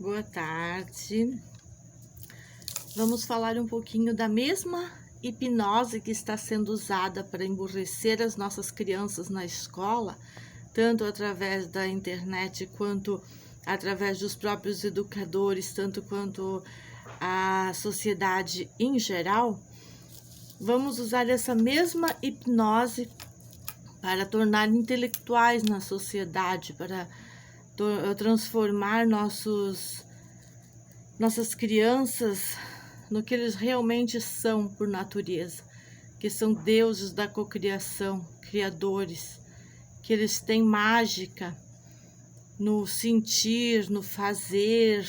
Boa tarde. Vamos falar um pouquinho da mesma hipnose que está sendo usada para emburrecer as nossas crianças na escola, tanto através da internet quanto através dos próprios educadores, tanto quanto a sociedade em geral. Vamos usar essa mesma hipnose para tornar intelectuais na sociedade, para transformar nossas crianças no que eles realmente são por natureza, que são deuses da cocriação, criadores, que eles têm mágica no sentir, no fazer,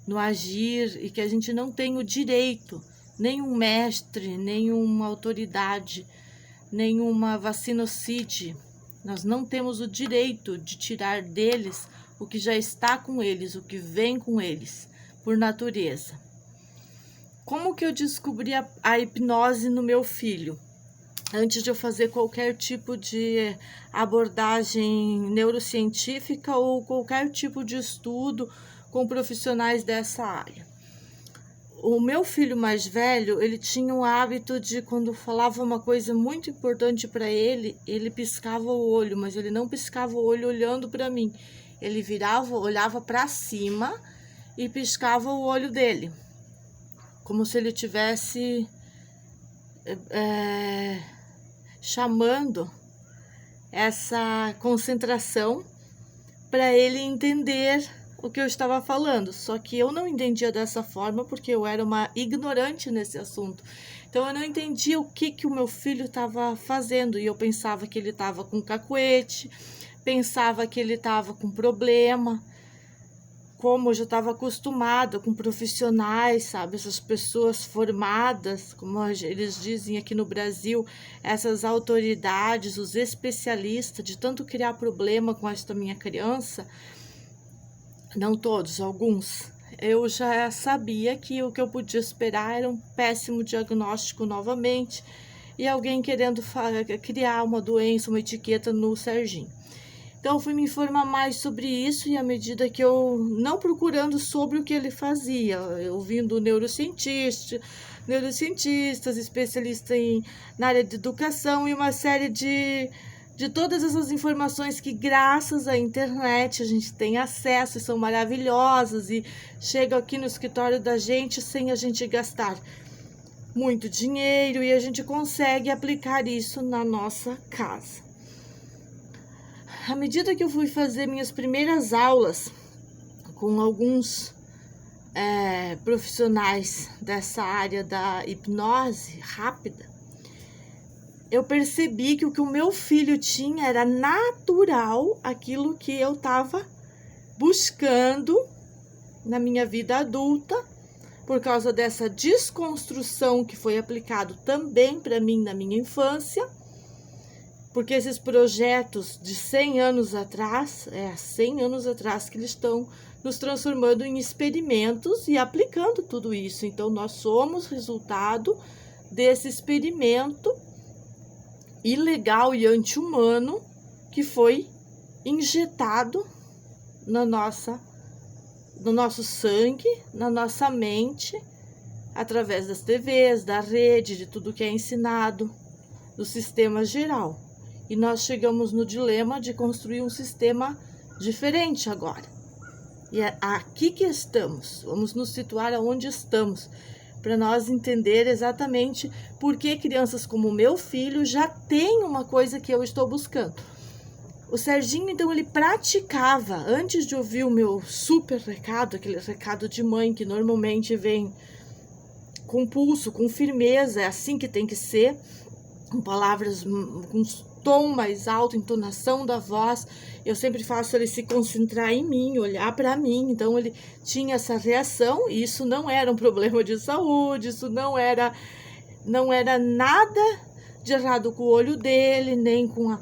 no agir, e que a gente não tem o direito, nenhum mestre, nenhuma autoridade, nenhuma vacinocide. Nós não temos o direito de tirar deles o que já está com eles, o que vem com eles, por natureza. Como que eu descobri a hipnose no meu filho? Antes de eu fazer qualquer tipo de abordagem neurocientífica ou qualquer tipo de estudo com profissionais dessa área. O meu filho mais velho, ele tinha o hábito de, quando falava uma coisa muito importante para ele, ele piscava o olho, mas ele não piscava o olho olhando para mim. Ele virava, olhava para cima e piscava o olho dele, como se ele tivesse chamando essa concentração para ele entender o que eu estava falando, só que eu não entendia dessa forma porque eu era uma ignorante nesse assunto. Então eu não entendia o que o meu filho estava fazendo e eu pensava que ele estava com cacuete, pensava que ele estava com problema. Como eu já estava acostumada com profissionais, sabe, essas pessoas formadas, como eles dizem aqui no Brasil, essas autoridades, os especialistas, de tanto criar problema com esta minha criança. Não todos, alguns. Eu já sabia que o que eu podia esperar era um péssimo diagnóstico novamente e alguém querendo criar uma doença, uma etiqueta no Serginho. Então, eu fui me informar mais sobre isso e à medida que eu, não procurando sobre o que ele fazia, ouvindo neurocientistas, especialistas na área de educação e uma série de todas essas informações que, graças à internet, a gente tem acesso e são maravilhosas e chegam aqui no escritório da gente sem a gente gastar muito dinheiro e a gente consegue aplicar isso na nossa casa. À medida que eu fui fazer minhas primeiras aulas com alguns profissionais dessa área da hipnose rápida, eu percebi que o que o meu filho tinha era natural, aquilo que eu estava buscando na minha vida adulta, por causa dessa desconstrução que foi aplicado também para mim na minha infância, porque esses projetos de 100 anos atrás, 100 anos atrás que eles estão nos transformando em experimentos e aplicando tudo isso. Então, nós somos resultado desse experimento ilegal e anti-humano que foi injetado no nosso sangue, na nossa mente, através das TVs, da rede, de tudo que é ensinado, do sistema geral. E nós chegamos no dilema de construir um sistema diferente agora. E é aqui que estamos. Vamos nos situar aonde estamos, para nós entender exatamente por que crianças como o meu filho já têm uma coisa que eu estou buscando. O Serginho, então, ele praticava, antes de ouvir o meu super recado, aquele recado de mãe que normalmente vem com pulso, com firmeza, é assim que tem que ser, com palavras, com tom mais alto, entonação da voz. Eu sempre faço ele se concentrar em mim, olhar para mim. Então ele tinha essa reação e isso não era um problema de saúde, isso não era nada de errado com o olho dele, nem com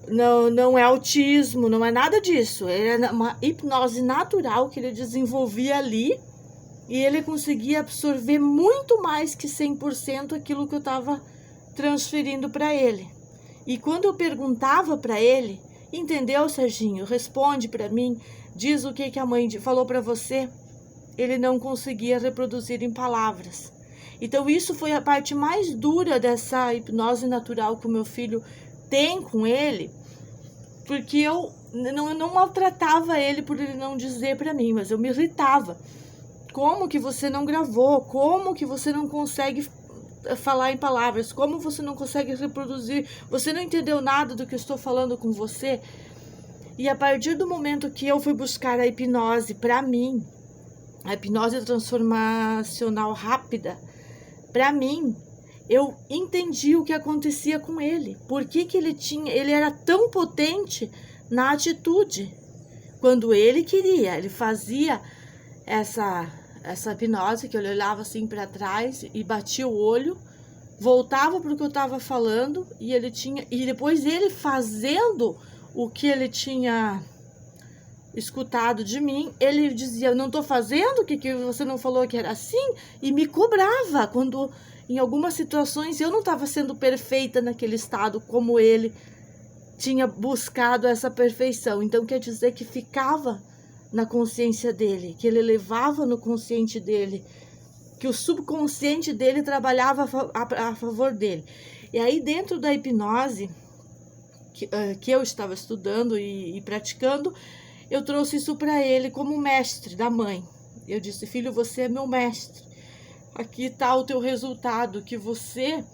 não é autismo, não é nada disso. Era uma hipnose natural que ele desenvolvia ali e ele conseguia absorver muito mais que 100% aquilo que eu estava transferindo para ele. E quando eu perguntava para ele, Entendeu, Serginho? Responde para mim, diz o que a mãe falou para você. Ele não conseguia reproduzir em palavras. Então isso foi a parte mais dura dessa hipnose natural que o meu filho tem com ele, porque eu não maltratava ele por ele não dizer para mim, mas eu me irritava. Como que você não gravou? Como que você não consegue falar em palavras? Como você não consegue reproduzir? Você não entendeu nada do que eu estou falando com você? E a partir do momento que eu fui buscar a hipnose para mim, a hipnose transformacional rápida, para mim, eu entendi o que acontecia com ele. Por que ele era tão potente na atitude? Quando ele queria, ele fazia essa hipnose, que ele olhava assim para trás e batia o olho, voltava para o que eu estava falando e depois ele fazendo o que ele tinha escutado de mim, ele dizia, eu não estou fazendo, que você não falou que era assim? E me cobrava quando em algumas situações eu não estava sendo perfeita naquele estado como ele tinha buscado essa perfeição. Então quer dizer que ficava na consciência dele, que ele levava no consciente dele, que o subconsciente dele trabalhava a favor dele. E aí dentro da hipnose que eu estava estudando e praticando, eu trouxe isso para ele como mestre da mãe. Eu disse, filho, você é meu mestre. Aqui está o teu resultado que você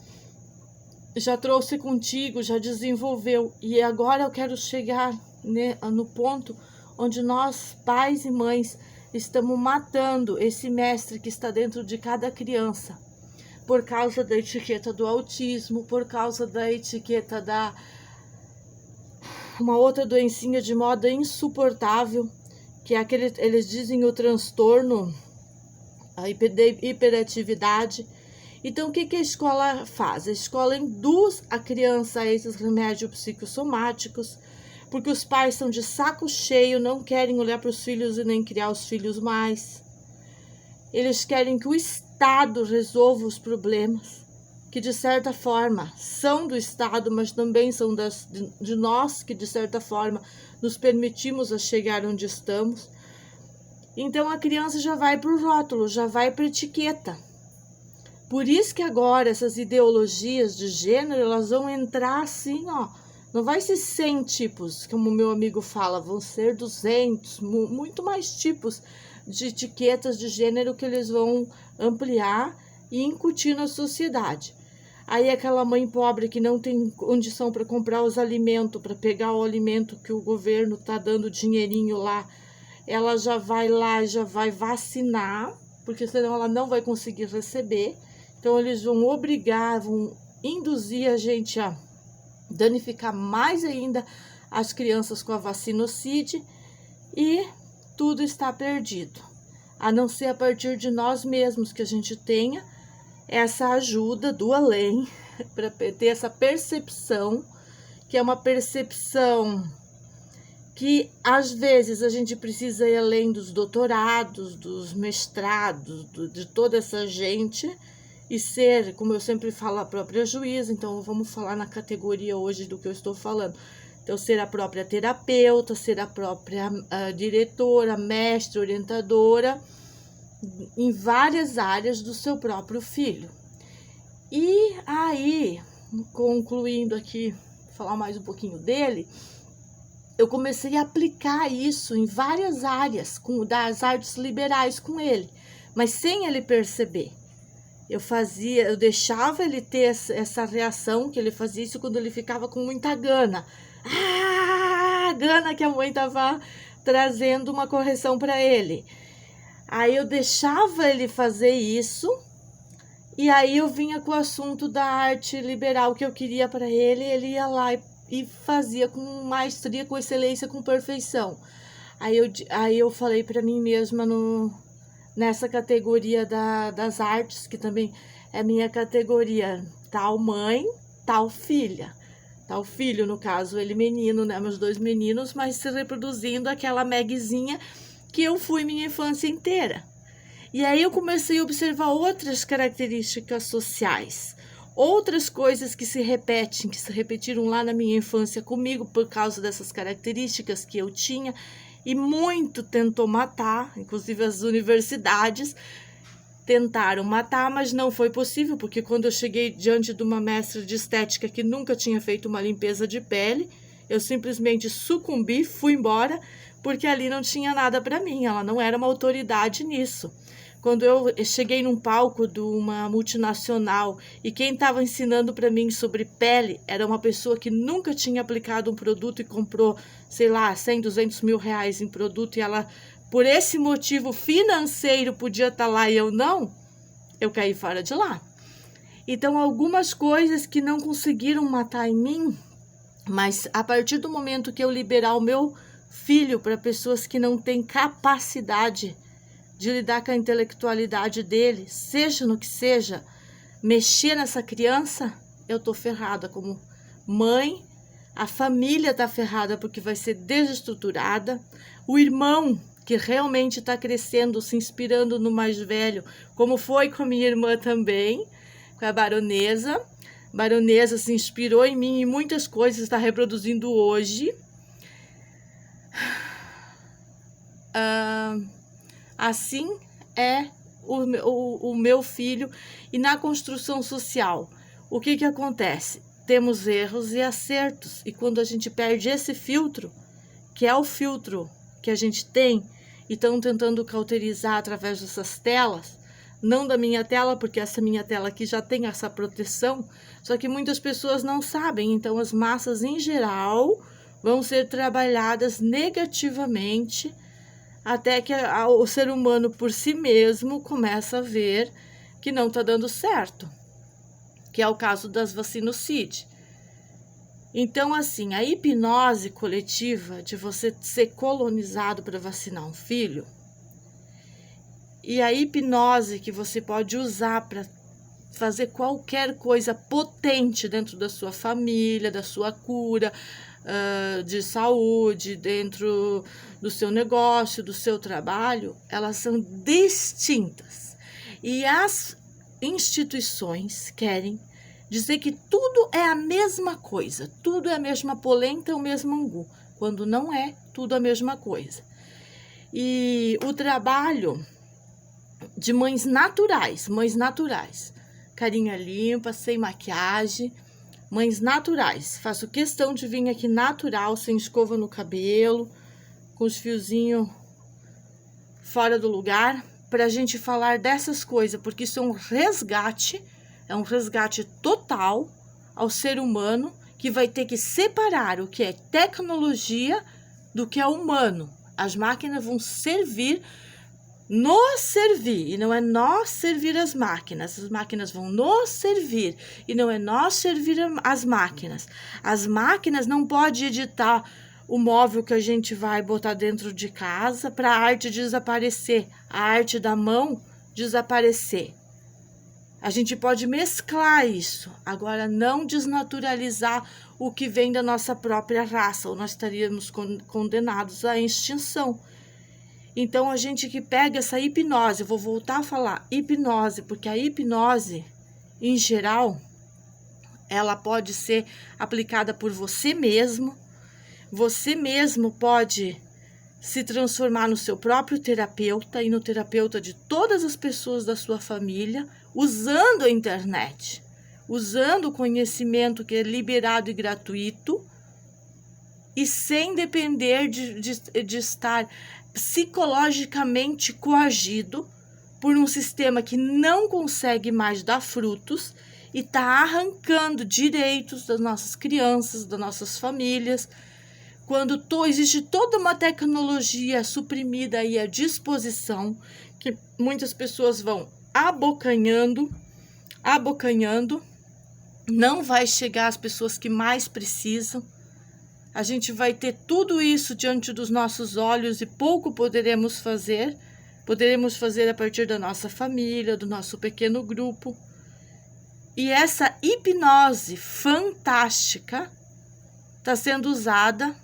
já trouxe contigo, já desenvolveu. E agora eu quero chegar, né, no ponto onde nós, pais e mães, estamos matando esse mestre que está dentro de cada criança. Por causa da etiqueta do autismo, por causa da etiqueta da uma outra doencinha de moda insuportável, que é eles dizem o transtorno, a hiperatividade. Então, o que a escola faz? A escola induz a criança a esses remédios psicossomáticos, porque os pais são de saco cheio, não querem olhar para os filhos e nem criar os filhos mais. Eles querem que o Estado resolva os problemas, que de certa forma são do Estado, mas também são de nós, que de certa forma nos permitimos a chegar onde estamos. Então a criança já vai para o rótulo, já vai para a etiqueta. Por isso que agora essas ideologias de gênero, elas vão entrar assim, ó. Não vai ser 100 tipos, como o meu amigo fala, vão ser 200, muito mais tipos de etiquetas de gênero que eles vão ampliar e incutir na sociedade. Aí aquela mãe pobre que não tem condição para comprar os alimentos, para pegar o alimento que o governo está dando dinheirinho lá, ela já vai lá, já vai vacinar, porque senão ela não vai conseguir receber. Então eles vão obrigar, vão induzir a gente a danificar mais ainda as crianças com a vacinocide e tudo está perdido. A não ser a partir de nós mesmos que a gente tenha essa ajuda do além para ter essa percepção, que é uma percepção que às vezes a gente precisa ir além dos doutorados, dos mestrados, de toda essa gente e ser, como eu sempre falo, a própria juíza. Então vamos falar na categoria hoje do que eu estou falando. Então ser a própria terapeuta, ser a própria diretora, mestre, orientadora em várias áreas do seu próprio filho. E aí, concluindo aqui, falar mais um pouquinho dele, eu comecei a aplicar isso em várias áreas das artes liberais com ele, mas sem ele perceber. Eu deixava ele ter essa reação, que ele fazia isso quando ele ficava com muita gana. Gana que a mãe estava trazendo uma correção para ele. Aí eu deixava ele fazer isso, e aí eu vinha com o assunto da arte liberal que eu queria para ele, ele ia lá e fazia com maestria, com excelência, com perfeição. Aí eu falei para mim mesma nessa categoria das artes, que também é minha categoria, tal mãe, tal filha. Tal filho, no caso, ele menino, né? Meus 2 meninos, mas se reproduzindo aquela Megzinha que eu fui minha infância inteira. E aí eu comecei a observar outras características sociais. outras coisas que se repetem, que se repetiram lá na minha infância comigo por causa dessas características que eu tinha, e muito tentou matar, inclusive as universidades tentaram matar, mas não foi possível, porque quando eu cheguei diante de uma mestra de estética que nunca tinha feito uma limpeza de pele, eu simplesmente sucumbi, fui embora, porque ali não tinha nada para mim, ela não era uma autoridade nisso. Quando eu cheguei num palco de uma multinacional e quem estava ensinando para mim sobre pele era uma pessoa que nunca tinha aplicado um produto e comprou, sei lá, 100, 200 mil reais em produto, e ela, por esse motivo financeiro, podia estar lá e eu não, eu caí fora de lá. Então, algumas coisas que não conseguiram matar em mim, mas a partir do momento que eu liberar o meu filho para pessoas que não têm capacidade de lidar com a intelectualidade dele, seja no que seja, mexer nessa criança, eu tô ferrada como mãe, a família tá ferrada porque vai ser desestruturada, o irmão que realmente está crescendo, se inspirando no mais velho, como foi com a minha irmã também, com a baronesa. Baronesa se inspirou em mim em muitas coisas, está reproduzindo hoje. Assim é o meu filho. E na construção social, o que acontece? Temos erros e acertos. E quando a gente perde esse filtro, que é o filtro que a gente tem, e estão tentando cauterizar através dessas telas, não da minha tela, porque essa minha tela aqui já tem essa proteção, só que muitas pessoas não sabem. Então, as massas em geral vão ser trabalhadas negativamente, até que o ser humano por si mesmo começa a ver que não está dando certo, que é o caso das vacinocide. Então, assim, a hipnose coletiva de você ser colonizado para vacinar um filho, e a hipnose que você pode usar para fazer qualquer coisa potente dentro da sua família, da sua cura, de saúde, dentro do seu negócio, do seu trabalho, elas são distintas. E as instituições querem dizer que tudo é a mesma coisa, tudo é a mesma polenta, o mesmo angu, quando não é tudo a mesma coisa. E o trabalho de mães naturais, carinha limpa, sem maquiagem, mães naturais. Faço questão de vir aqui natural, sem escova no cabelo, com os fiozinhos fora do lugar, para a gente falar dessas coisas, porque isso é um resgate total ao ser humano, que vai ter que separar o que é tecnologia do que é humano. As máquinas vão nos servir, e não é nós servir as máquinas vão nos servir, e não é nós servir as máquinas. As máquinas não podem editar o móvel que a gente vai botar dentro de casa para a arte desaparecer, a arte da mão desaparecer. A gente pode mesclar isso, agora não desnaturalizar o que vem da nossa própria raça, ou nós estaríamos condenados à extinção. Então, a gente que pega essa hipnose, eu vou voltar a falar hipnose, porque a hipnose, em geral, ela pode ser aplicada por você mesmo. Você mesmo pode se transformar no seu próprio terapeuta e no terapeuta de todas as pessoas da sua família, usando a internet, usando o conhecimento que é liberado e gratuito, e sem depender de estar psicologicamente coagido por um sistema que não consegue mais dar frutos e está arrancando direitos das nossas crianças, das nossas famílias, quando existe toda uma tecnologia suprimida aí à disposição, que muitas pessoas vão abocanhando, não vai chegar às pessoas que mais precisam. A gente vai ter tudo isso diante dos nossos olhos e pouco poderemos fazer. Poderemos fazer a partir da nossa família, do nosso pequeno grupo. E essa hipnose fantástica está sendo usada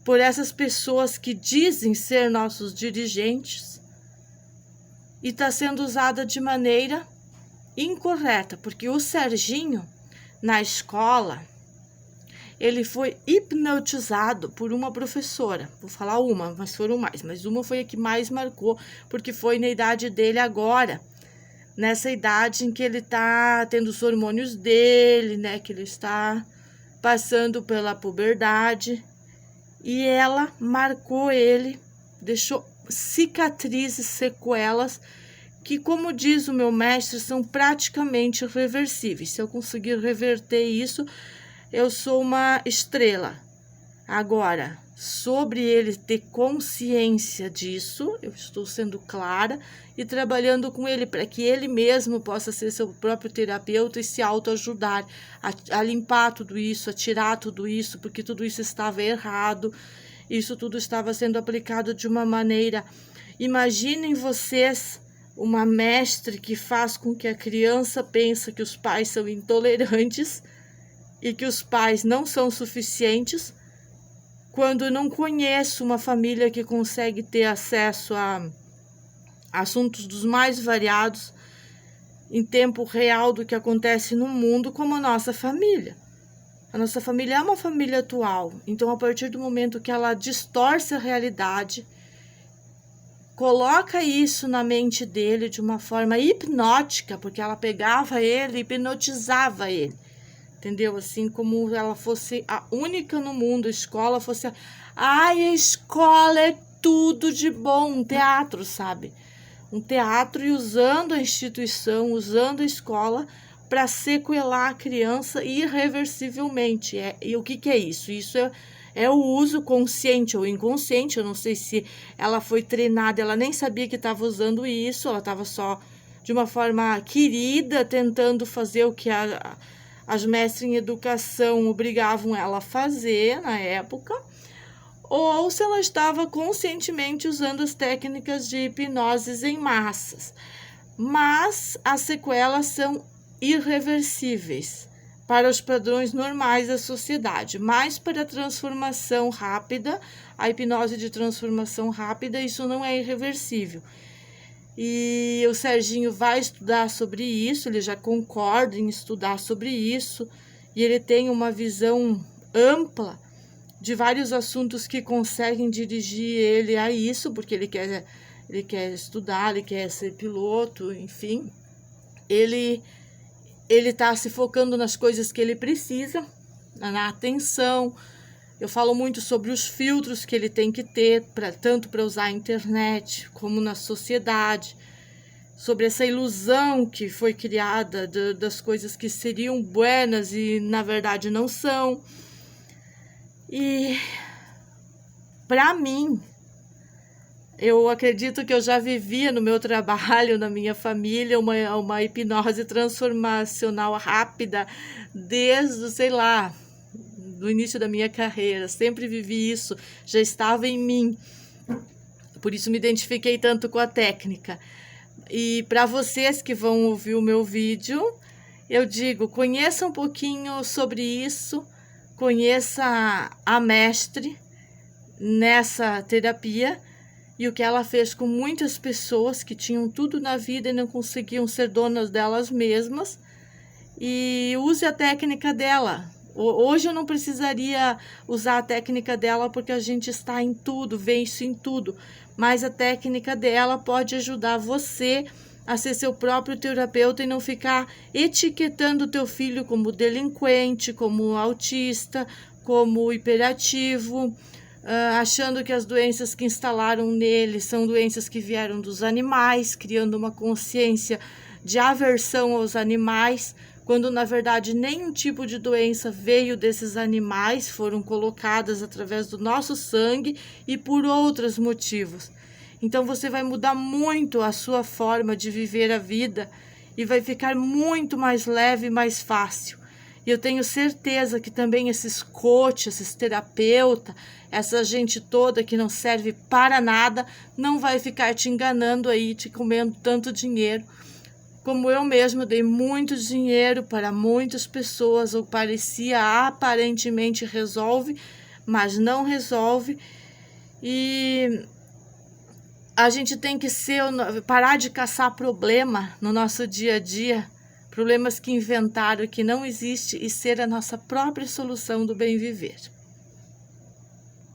por essas pessoas que dizem ser nossos dirigentes, e está sendo usada de maneira incorreta, porque o Serginho, na escola, ele foi hipnotizado por uma professora. Vou falar uma, mas foram mais. Mas uma foi a que mais marcou, porque foi na idade dele agora. Nessa idade em que ele tá tendo os hormônios dele, né? Que ele está passando pela puberdade. E ela marcou ele, deixou cicatrizes, sequelas, que, como diz o meu mestre, são praticamente irreversíveis. Se eu conseguir reverter isso, eu sou uma estrela. Agora, sobre ele ter consciência disso, eu estou sendo clara e trabalhando com ele para que ele mesmo possa ser seu próprio terapeuta e se autoajudar a limpar tudo isso, a tirar tudo isso, porque tudo isso estava errado, isso tudo estava sendo aplicado de uma maneira. Imaginem vocês uma mestre que faz com que a criança pense que os pais são intolerantes e que os pais não são suficientes, quando não conheço uma família que consegue ter acesso a assuntos dos mais variados em tempo real do que acontece no mundo, como a nossa família. A nossa família é uma família atual, então a partir do momento que ela distorce a realidade, coloca isso na mente dele de uma forma hipnótica, porque ela pegava ele e hipnotizava ele. Entendeu? Assim como ela fosse a única no mundo, a escola fosse... Ai, a escola é tudo de bom, um teatro, sabe? Um teatro, e usando a instituição, usando a escola para sequelar a criança irreversivelmente. E o que é isso? Isso é o uso consciente ou inconsciente. Eu não sei se ela foi treinada, ela nem sabia que estava usando isso, ela estava só de uma forma querida, tentando fazer o que as mestras em educação obrigavam ela a fazer na época, ou se ela estava conscientemente usando as técnicas de hipnose em massas. Mas as sequelas são irreversíveis para os padrões normais da sociedade, mas para a transformação rápida, a hipnose de transformação rápida, isso não é irreversível. E o Serginho vai estudar sobre isso, ele já concorda em estudar sobre isso, e ele tem uma visão ampla de vários assuntos que conseguem dirigir ele a isso, porque ele quer estudar, ele quer ser piloto, enfim. Ele está se focando nas coisas que ele precisa, na atenção. Eu falo muito sobre os filtros que ele tem que ter, tanto para usar a internet como na sociedade, sobre essa ilusão que foi criada das coisas que seriam buenas e na verdade não são. E para mim, eu acredito que eu já vivia no meu trabalho, na minha família, uma hipnose transformacional rápida desde, sei lá, do início da minha carreira. Sempre vivi isso, já estava em mim. Por isso me identifiquei tanto com a técnica. E para vocês que vão ouvir o meu vídeo, eu digo, conheça um pouquinho sobre isso, conheça a mestre nessa terapia e o que ela fez com muitas pessoas que tinham tudo na vida e não conseguiam ser donas delas mesmas, e use a técnica dela. Hoje eu não precisaria usar a técnica dela porque a gente está em tudo, vê isso em tudo, mas a técnica dela pode ajudar você a ser seu próprio terapeuta e não ficar etiquetando o teu filho como delinquente, como autista, como hiperativo, achando que as doenças que instalaram nele são doenças que vieram dos animais, criando uma consciência de aversão aos animais, quando na verdade nenhum tipo de doença veio desses animais, foram colocadas através do nosso sangue e por outros motivos. Então você vai mudar muito a sua forma de viver a vida e vai ficar muito mais leve e mais fácil. E eu tenho certeza que também esses coaches, esses terapeutas, essa gente toda que não serve para nada, não vai ficar te enganando aí, te comendo tanto dinheiro. Como eu mesma dei muito dinheiro para muitas pessoas, ou parecia aparentemente resolve, mas não resolve. E a gente tem que parar de caçar problema no nosso dia a dia, problemas que inventaram que não existe e ser a nossa própria solução do bem viver.